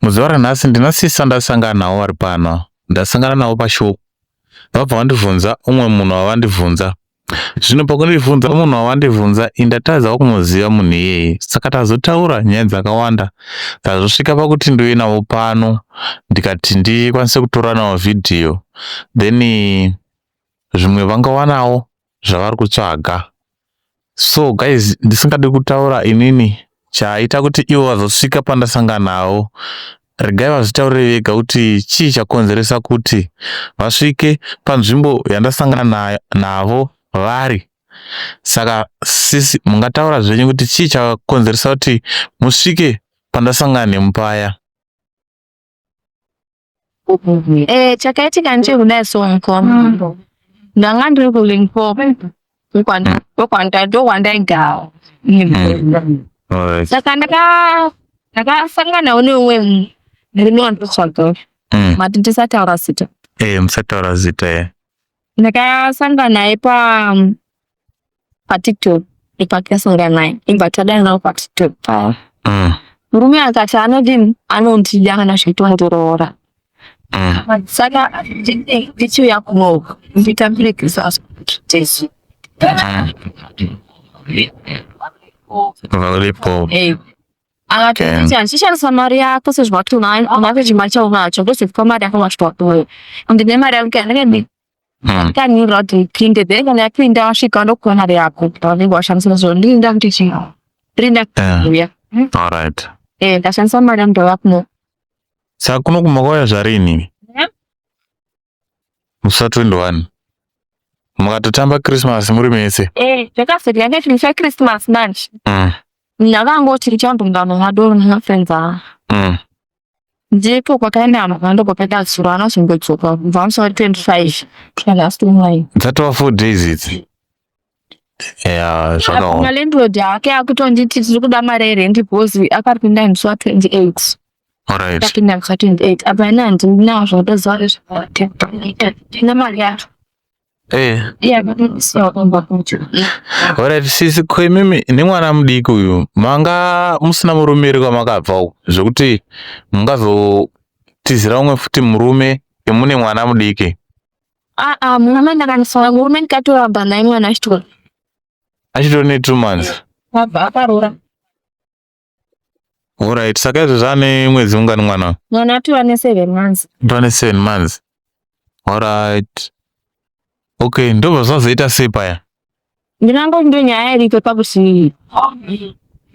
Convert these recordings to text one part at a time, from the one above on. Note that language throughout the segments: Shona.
Muzuva ranhasi ndina sisi ndasangana nawo ari pano. Ndasangana nawo pashopu. Vabva vandibvunza umwe munhu wavandibvunza. Zvino pakundibvunza munhu wavandibvunza indatadza kumuziva munhu iyeye. Saka tazotaura nyaya dzakawanda. Tazosvika pakuti ndiuye navo pano ndikati ndikwanise kutora nawo vhidhiyo. Then zvimwe vangawanawo zvavari kutsvaga. So guys, ndisingadi kutaura inini chaita kuti ivo vazosvika pandasangana navo. Regai vazvitaurire vega kuti chii chakonzeresa kuti vasvike panzvimbo yandasangana navo vari. Saka sisi mungataura zvenyu kuti chii chakonzeresa kuti musvike pandasangana nemupaya. Chakaitika ndechekudai sonkombo. Ndanga ndiri kuLimpopo. Ndokwandaigara. Saka ndakasangana neumwe ndinowandotsvaga. Mati tisataura zita. Musataura zita. Ndakasangana naye paTikTok. Ndakasangana naye. Imba tadai nawo paTikTok. Murume akati anondida kana zvitondiroora. Saka ndichiuya kunoku nditambire Kristu Jesu. Akati handishandisa mari yako sezvakati unacho chimari chaunacho ndozvifika mari yako machitwakuwe. Ndine mari yako kanirira kuti ndipinde then kana yapinda wasvika ndokupa mari yako pavanenge washandisa zvo ndirinda kuti chii ndirinda kuuya. Alright. Ndashandisa mari yangu ndauya kuno. Saka kuno kumakauya zvarini? Musa 21. Mukatotamba Christmas muri mese? Zvakasiri yange chinhu chaChristmas manje. Ndakangoti ndichambongano madoro namafriends aa. Ndipo kwakaenda mabhando kwakaita zuro anozongodzoka kubva musi wa25 kusvika last online. Dzatova 4 days idzi. Zvakaoma. Landlord yake akutonditi tiri kuda mari yerendi bhozi akaripinda musi wa28. Alright. Akapinda musi wa28. Apa ina ndinawo zvotoziva rezvakaita. Ndina mari yacho. Alright, sisi kwemimi nemwana mudiki uyu manga musina murume ere kwamakabva uko zvokuti mungazotizira umwe futi murume emune mwana mudiki? Murume ndakanisana murume ndikatoramba naye mwana achitori ne 2 months. Vabva aparora. Alright, saka izvo zvane mwedzi ungani mwana? Mwana atova ne7 months. Ndova ne7 months. Alright. Okay, ndobva zvazoita sei paya? Ndinango ndonyaya iripo pakuti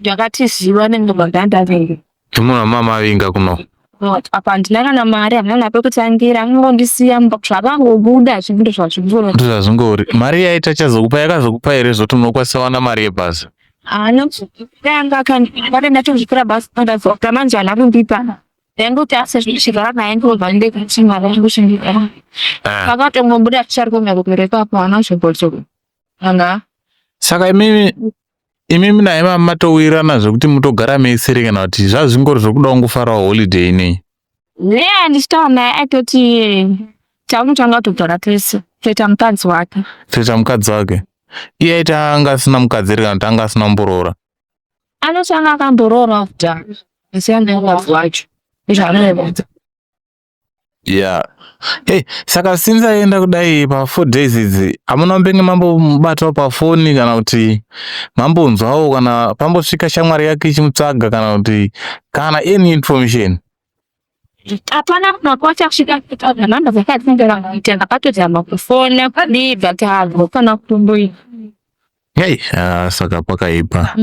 ndakatiziva nendobagandavenge. Munhu wamama avinga kuno. Apa ndina kana mari hamuna pekutangira angondisiya zvakangobuda zvinhu zvazvingori. Zvazvingori. Mari yaita chazokupa yakazokupa here zvoti munokwanisa wana mari yebhasi? Yanga kana ndatozvipira basi ndadzoka manje ana kundipa. Ndangoti asezvishigara naye ndobva ndekuchimwa ndoshingira. Pakatongobuda tichari kumira kupereka apo ana zvobodzoko. Saka imimi naye matowirana zvokuti mutogara meisere kana kuti zvazvingori zvokuda kungofarawo holiday inei? Ndichitaura naye aitoti taunotanga kutogara tese toita mukadzi wake. Toita mukadzi wake? Iye aiti anga asina mukadzi ere kana kuti anga asina mboroora? Anoti anga akamboroora kudhara asiya nemukadzi wacho. Saka since aenda kudai pa4 days idzi hamuna mbenge mambomubatawo pafoni kana kuti mambonzwawo kana pambosvika shamwari yake ichimutsvaga kana kuti kana any information? Hapana kunakuwa kusvika namba dzakatengera kuita ndakatozama kufona kudibva tazwa kana kutomboita. Saka pakaipa.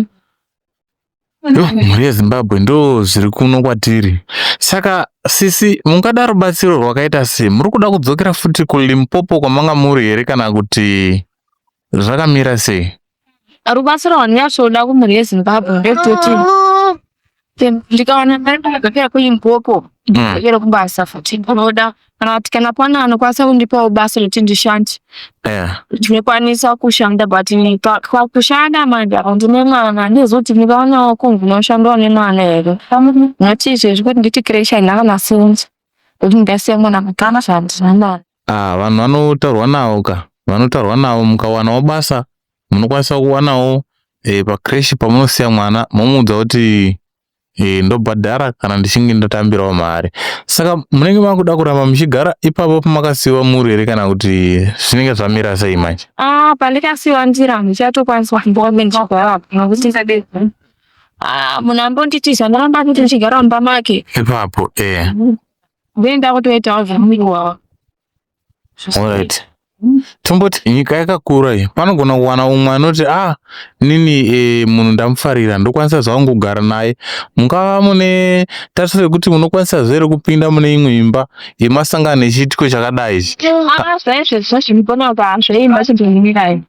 Mhuri yeZimbabwe ndo zviri kuno kwatiri. Saka sisi mungada rubatsiro rwakaita sei? Muri kuda kudzokera futi kuLimpopo kwamanga muri here kana kuti zvakamira sei? Rubatsiro rwandingazoda kumhuri yeZimbabwe ndekutoti ndikawana mari ndakadzokera kuLimpopo ndikadzokera kubasa futi ndinoda kana kuti kana pana anokwanisa kundipawo basa rekuti ndishande. Ndinokwanisa kushanda but pakushanda manje ndine mwana ndizoti ndikawanawo kungu unoshandawo nemwana here. Noti izvezvi kuti nditi creation ndakanasenza kuti ndingasiya mwana mukana zvandinanayo. Vanhu vanotaurwa navo mukawanawo basa munokwanisa kuwanawo pacreche pamunosiya mwana momuudza kuti ndobhadhara kana ndichinge ndatambirawo mari. Saka munenge makuda kuramba muchigara ipapo pamakasiyiwa muri here kana kuti zvinenge zvamira sei manje? Pandikasiyiwa ndira ndichatokwanisa kumboambe ndichigara nokuti ndisade munhu ambonditiza ndaramba kuti ndichigara mumba make Ipapo ndoenda kutoitawo zvamiriwawo. Alright. Tomboti nyika yakakura iyi panogona kuwana umwe anoti nini munhu ndamufarira ndokwanisa zvangu kugara naye. Mungava mune tariro yekuti munokwanisa zvere kupinda mune imwe imba yemasangano nechiitiko chakadai ichi. Zvaizvezvo zvinoponawo zveimba chindonimirai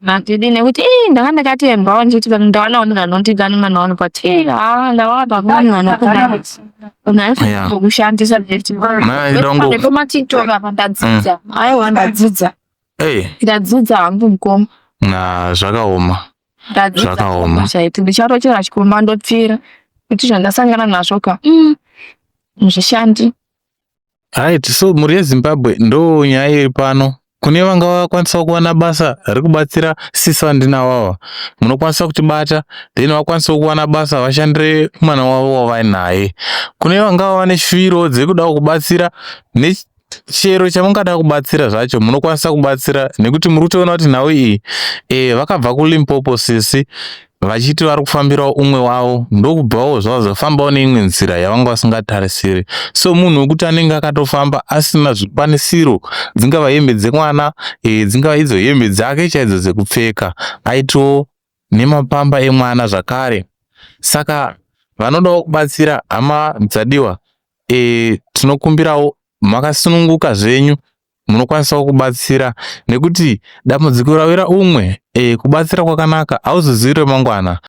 natidi nekuti ndanga ndakatembawo nditi vanhu ndawana munhu anondigana mwana wangu but ndawana munhu anokona kushandisa nekumatiktok apa ndadzidza aiwa ndadzidza ndadzidza hangu mukoma zvakaoma zvakaoma ndichatochera chikomba ndopfira kuti zvandasangana nazvo ka zvishandi. Right, so muri yeZimbabwe ndo nyaya iri pano. Kune vanga vakwanisa kuwana basa rikubatsira sisi vandinawawa munokwanisa kutibata then vakwanisa kuwana basa vashandire mwana wavo wavainaye. Kune vanga vane shwiro dzekuda kubatsira nechero chamungada kubatsira zvacho munokwanisa kubatsira nekuti muri kutoona kuti nhau iyi vakabva kuLimpopo sisi vachiti vari kufambirawo umwe wavo ndokubvawo zvavazofambawo neimwe nzira yavanga vasingatarisiri. So munhu wekuti anenge akatofamba asina zvikwanisiro dzingava hembe dzemwana dzingava idzo hembe dzake chaidzo dzekupfeka aitowo nemapamba emwana zvakare. Saka vanodawo kubatsira hama dzadiwa tinokumbirawo makasununguka zvenyu munokwanisawo kubatsira nekuti dambudziko rawira umwe kubatsira kwakanaka auzozivi remangwana.